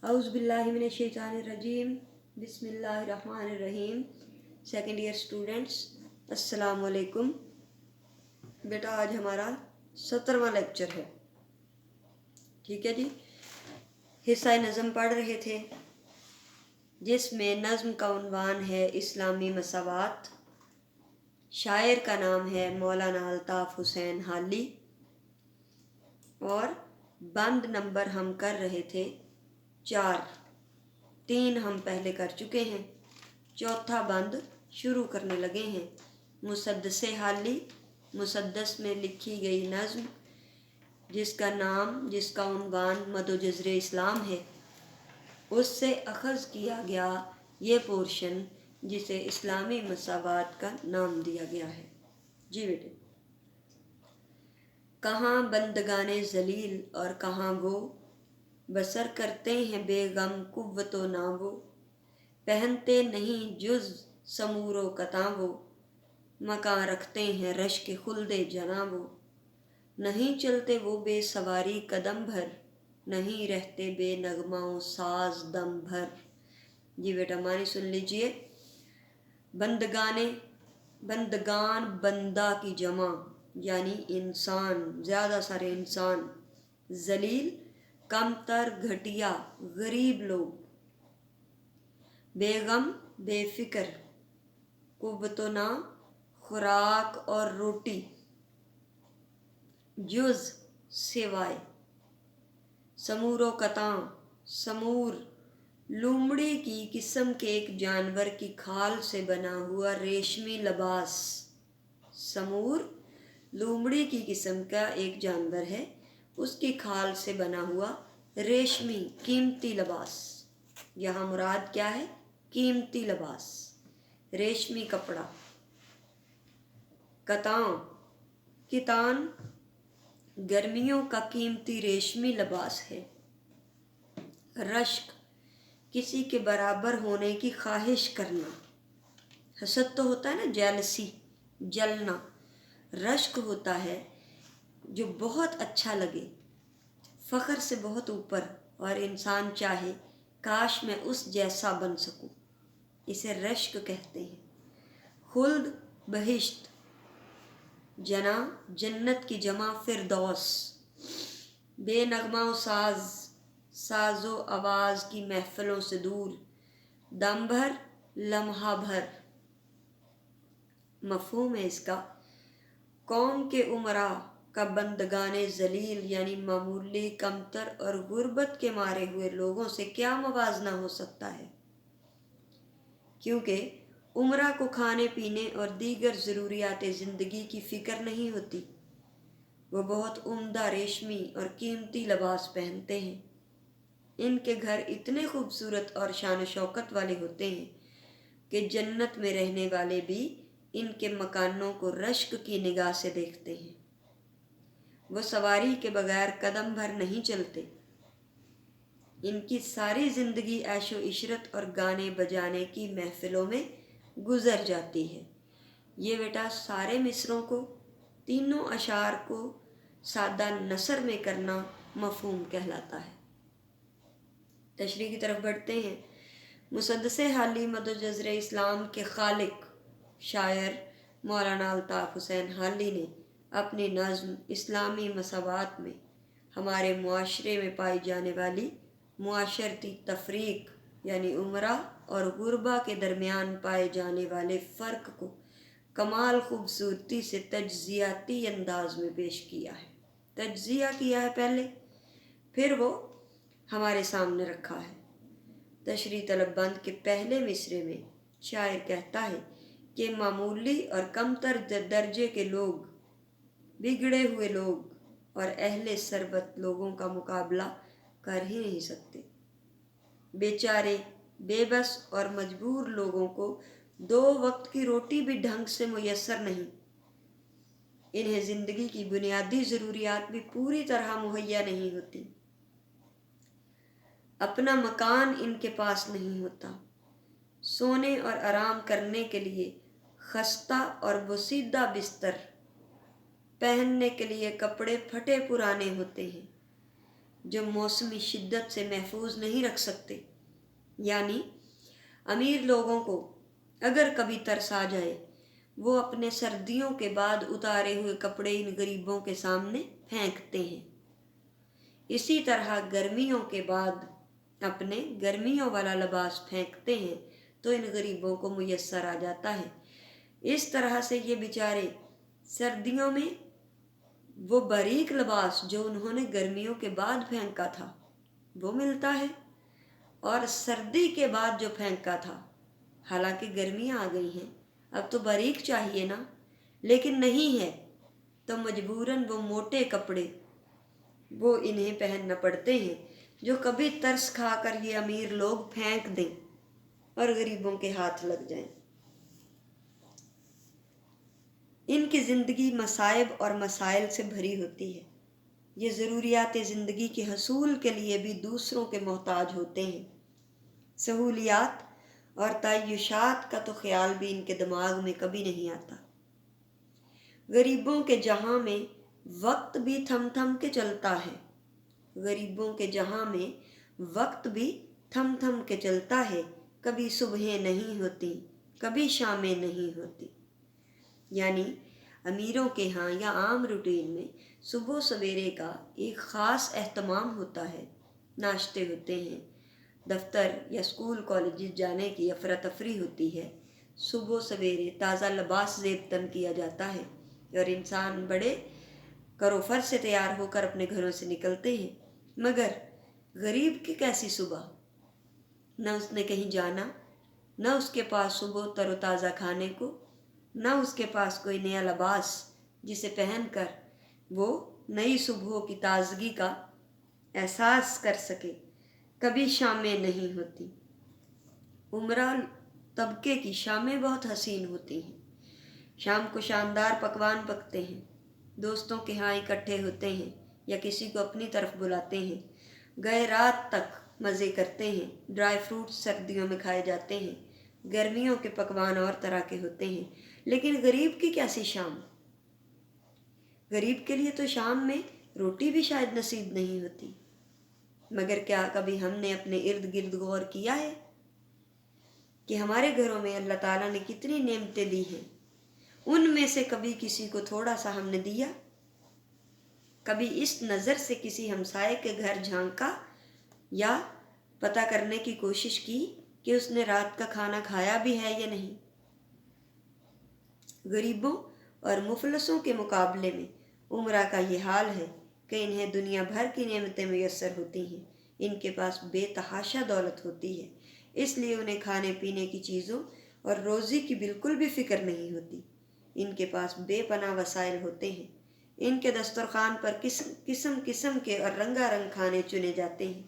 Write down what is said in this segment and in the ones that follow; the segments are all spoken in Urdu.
اعوذ باللہ من الشیطان الرجیم بسم اللہ الرحمن الرحیم۔ سیکنڈ ایئر اسٹوڈنٹس، السلام علیکم۔ بیٹا آج ہمارا 17واں لیکچر ہے، ٹھیک ہے جی۔ حصہ نظم پڑھ رہے تھے جس میں نظم کا عنوان ہے اسلامی مساوات، شاعر کا نام ہے مولانا الطاف حسین حالی، اور بند نمبر ہم کر رہے تھے 4، 3 ہم پہلے کر چکے ہیں، چوتھا بند شروع کرنے لگے ہیں۔ مسدس حالی، مسدس میں لکھی گئی نظم جس کا نام، جس کا عنوان مد و جزر اسلام ہے، اس سے اخذ کیا گیا یہ پورشن جسے اسلامی مساوات کا نام دیا گیا ہے۔ جی بیٹے، کہاں بندگان ذلیل اور کہاں وہ، بسر کرتے ہیں بے غم قوت و نہ وہ، پہنتے نہیں جز سمور و قطاں وہ، مکاں رکھتے ہیں رشک خلد جناں وہ، نہیں چلتے وہ بے سواری قدم بھر، نہیں رہتے بے نغمہ و ساز دم بھر۔ جی بیٹا معنی سن لیجئے۔ بندگان بندہ کی جمع یعنی انسان، زیادہ سارے انسان، ذلیل کم تر گھٹیا غریب لوگ، بے غم بے فکر، قوت و نہ خوراک اور روٹی، جز سوائے، سمور و قطاں، سمور لومڑی کی قسم کے ایک جانور کی کھال سے بنا ہوا ریشمی لباس۔ سمور لومڑی کی قسم کا ایک جانور ہے، اس کی کھال سے بنا ہوا ریشمی قیمتی لباس۔ یہاں مراد کیا ہے؟ قیمتی لباس، ریشمی کپڑا۔ کتان گرمیوں کا قیمتی ریشمی لباس ہے۔ رشک کسی کے برابر ہونے کی خواہش کرنا، حسد تو ہوتا ہے نا، جیلسی، جلنا۔ رشک ہوتا ہے جو بہت اچھا لگے، فخر سے بہت اوپر، اور انسان چاہے کاش میں اس جیسا بن سکوں، اسے رشک کہتے ہیں۔ خلد بہشت، جنا جنت کی جمع فردوس، بے نغمہ و ساز و آواز کی محفلوں سے دور، دم بھر لمحہ بھر۔ مفہوم ہے اس کا، قوم کے امراء کا بندگان ذلیل یعنی معمولی، کمتر اور غربت کے مارے ہوئے لوگوں سے کیا موازنہ ہو سکتا ہے، کیونکہ امراء کو کھانے پینے اور دیگر ضروریات زندگی کی فکر نہیں ہوتی۔ وہ بہت عمدہ ریشمی اور قیمتی لباس پہنتے ہیں، ان کے گھر اتنے خوبصورت اور شان و شوکت والے ہوتے ہیں کہ جنت میں رہنے والے بھی ان کے مکانوں کو رشک کی نگاہ سے دیکھتے ہیں۔ وہ سواری کے بغیر قدم بھر نہیں چلتے، ان کی ساری زندگی عیش و عشرت اور گانے بجانے کی محفلوں میں گزر جاتی ہے۔ یہ بیٹا سارے مصروں کو، تینوں اشعار کو سادہ نثر میں کرنا مفہوم کہلاتا ہے۔ تشریح کی طرف بڑھتے ہیں۔ مسدس حالی مد و جزر اسلام کے خالق شاعر مولانا الطاف حسین حالی نے اپنی نظم اسلامی مساوات میں ہمارے معاشرے میں پائی جانے والی معاشرتی تفریق یعنی امراء اور غربا کے درمیان پائے جانے والے فرق کو کمال خوبصورتی سے تجزیاتی انداز میں پیش کیا ہے۔ تجزیہ کیا ہے پہلے، پھر وہ ہمارے سامنے رکھا ہے۔ تشریح طلب بند کے پہلے مصرے میں شاعر کہتا ہے کہ معمولی اور کمتر درجے کے لوگ، بگڑے ہوئے لوگ اور اہل ثروت لوگوں کا مقابلہ کر ہی نہیں سکتے۔ بیچارے، بے بس اور مجبور لوگوں کو 2 وقت کی روٹی بھی ڈھنگ سے میسر نہیں، انہیں زندگی کی بنیادی ضروریات بھی پوری طرح مہیا نہیں ہوتی، اپنا مکان ان کے پاس نہیں ہوتا، سونے اور آرام کرنے کے لیے خستہ اور بوسیدہ بستر، پہننے کے لیے کپڑے پھٹے پرانے ہوتے ہیں، جو موسمی شدت سے محفوظ نہیں رکھ سکتے، یعنی امیر لوگوں کو اگر کبھی ترس آ جائے وہ اپنے سردیوں کے بعد اتارے ہوئے کپڑے ان غریبوں کے سامنے پھینکتے ہیں، اسی طرح گرمیوں کے بعد اپنے گرمیوں والا لباس پھینکتے ہیں تو ان غریبوں کو میسر آ جاتا ہے۔ اس طرح سے یہ بیچارے سردیوں میں وہ باریک لباس جو انہوں نے گرمیوں کے بعد پھینکا تھا وہ ملتا ہے، اور سردی کے بعد جو پھینکا تھا، حالانکہ گرمیاں آ گئی ہیں اب تو باریک چاہیے نا، لیکن نہیں ہے تو مجبوراً وہ موٹے کپڑے وہ انہیں پہننا پڑتے ہیں جو کبھی ترس کھا کر یہ امیر لوگ پھینک دیں اور غریبوں کے ہاتھ لگ جائیں۔ ان کی زندگی مصائب اور مسائل سے بھری ہوتی ہے، یہ ضروریات زندگی کے حصول کے لیے بھی دوسروں کے محتاج ہوتے ہیں۔ سہولیات اور تعیشات کا تو خیال بھی ان کے دماغ میں کبھی نہیں آتا۔ غریبوں کے جہاں میں وقت بھی تھم تھم کے چلتا ہے، غریبوں کے جہاں میں وقت بھی تھم تھم کے چلتا ہے، کبھی صبحیں نہیں ہوتی کبھی شامیں نہیں ہوتی۔ یعنی امیروں کے ہاں یا عام روٹین میں صبح سویرے کا ایک خاص اہتمام ہوتا ہے، ناشتے ہوتے ہیں، دفتر یا اسکول کالجز جانے کی افراتفری ہوتی ہے، صبح سویرے تازہ لباس زیب تن کیا جاتا ہے اور انسان بڑے کروفر سے تیار ہو کر اپنے گھروں سے نکلتے ہیں۔ مگر غریب کی کیسی صبح؟ نہ اس نے کہیں جانا، نہ اس کے پاس صبح تر و تازہ کھانے کو، نہ اس کے پاس کوئی نیا لباس جسے پہن کر وہ نئی صبحوں کی تازگی کا احساس کر سکے۔ کبھی شامیں نہیں ہوتی۔ عمرہ طبقے کی شامیں بہت حسین ہوتی ہیں، شام کو شاندار پکوان پکتے ہیں، دوستوں کے ہاں اکٹھے ہوتے ہیں یا کسی کو اپنی طرف بلاتے ہیں، گئے رات تک مزے کرتے ہیں، ڈرائی فروٹس سردیوں میں کھائے جاتے ہیں، گرمیوں کے پکوان اور طرح کے ہوتے ہیں۔ لیکن غریب کی کیسی شام؟ غریب کے لیے تو شام میں روٹی بھی شاید نصیب نہیں ہوتی۔ مگر کیا کبھی ہم نے اپنے ارد گرد غور کیا ہے کہ ہمارے گھروں میں اللہ تعالیٰ نے کتنی نعمتیں دی ہیں، ان میں سے کبھی کسی کو تھوڑا سا ہم نے دیا؟ کبھی اس نظر سے کسی ہمسائے کے گھر جھانکا یا پتہ کرنے کی کوشش کی کہ اس نے رات کا کھانا کھایا بھی ہے یا نہیں؟ غریبوں اور مفلسوں کے مقابلے میں عمرہ کا یہ حال ہے کہ انہیں دنیا بھر کی نعمتیں میسر ہوتی ہیں، ان کے پاس بے تحاشا دولت ہوتی ہے، اس لیے انہیں کھانے پینے کی چیزوں اور روزی کی بالکل بھی فکر نہیں ہوتی۔ ان کے پاس بے پناہ وسائل ہوتے ہیں، ان کے دسترخوان پر قسم قسم کے اور رنگا رنگ کھانے چنے جاتے ہیں۔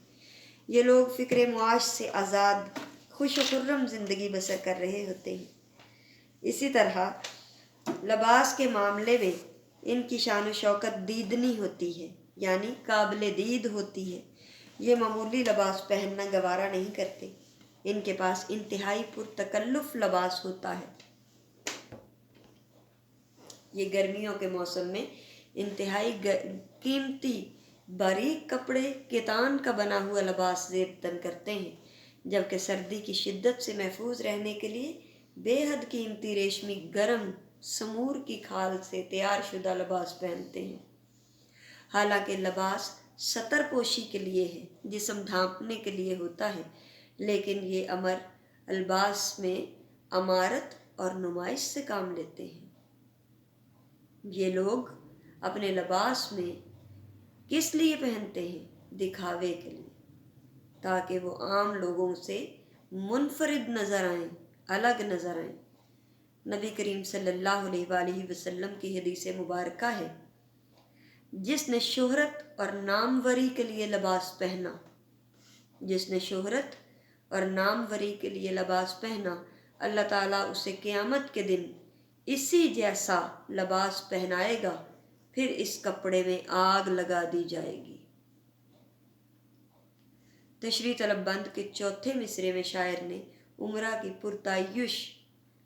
یہ لوگ فکر معاش سے آزاد خوش و خرم زندگی بسر کر رہے ہوتے ہیں۔ اسی طرح لباس کے معاملے میں ان کی شان و شوکت دیدنی ہوتی ہے، یعنی قابل دید ہوتی ہے۔ یہ معمولی لباس پہننا گوارا نہیں کرتے، ان کے پاس انتہائی پرتکلف لباس ہوتا ہے۔ یہ گرمیوں کے موسم میں انتہائی قیمتی باریک کپڑے کتان کا بنا ہوا لباس زیب تن کرتے ہیں، جبکہ سردی کی شدت سے محفوظ رہنے کے لیے بے حد قیمتی ریشمی گرم سمور کی کھال سے تیار شدہ لباس پہنتے ہیں۔ حالانکہ لباس ستر پوشی کے لیے ہے، جسم ڈھانپنے کے لیے ہوتا ہے، لیکن یہ امر الباس میں امارت اور نمائش سے کام لیتے ہیں۔ یہ لوگ اپنے لباس میں کس لیے پہنتے ہیں؟ دکھاوے کے لیے، تاکہ وہ عام لوگوں سے منفرد نظر آئیں، الگ نظر آئیں۔ نبی کریم صلی اللہ علیہ وآلہ وسلم کی حدیث مبارکہ ہے، جس نے شہرت اور ناموری کے لیے لباس پہنا، جس نے شہرت اور ناموری کے لیے لباس پہنا، اللہ تعالیٰ اسے قیامت کے دن اسی جیسا لباس پہنائے گا، پھر اس کپڑے میں آگ لگا دی جائے گی۔ تشریح طلب بند کے چوتھے مصرے میں شاعر نے عمرہ کی پرتعیش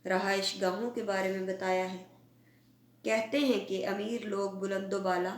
رہائش گاہوں کے بارے میں بتایا ہے۔ کہتے ہیں کہ امیر لوگ بلند و بالا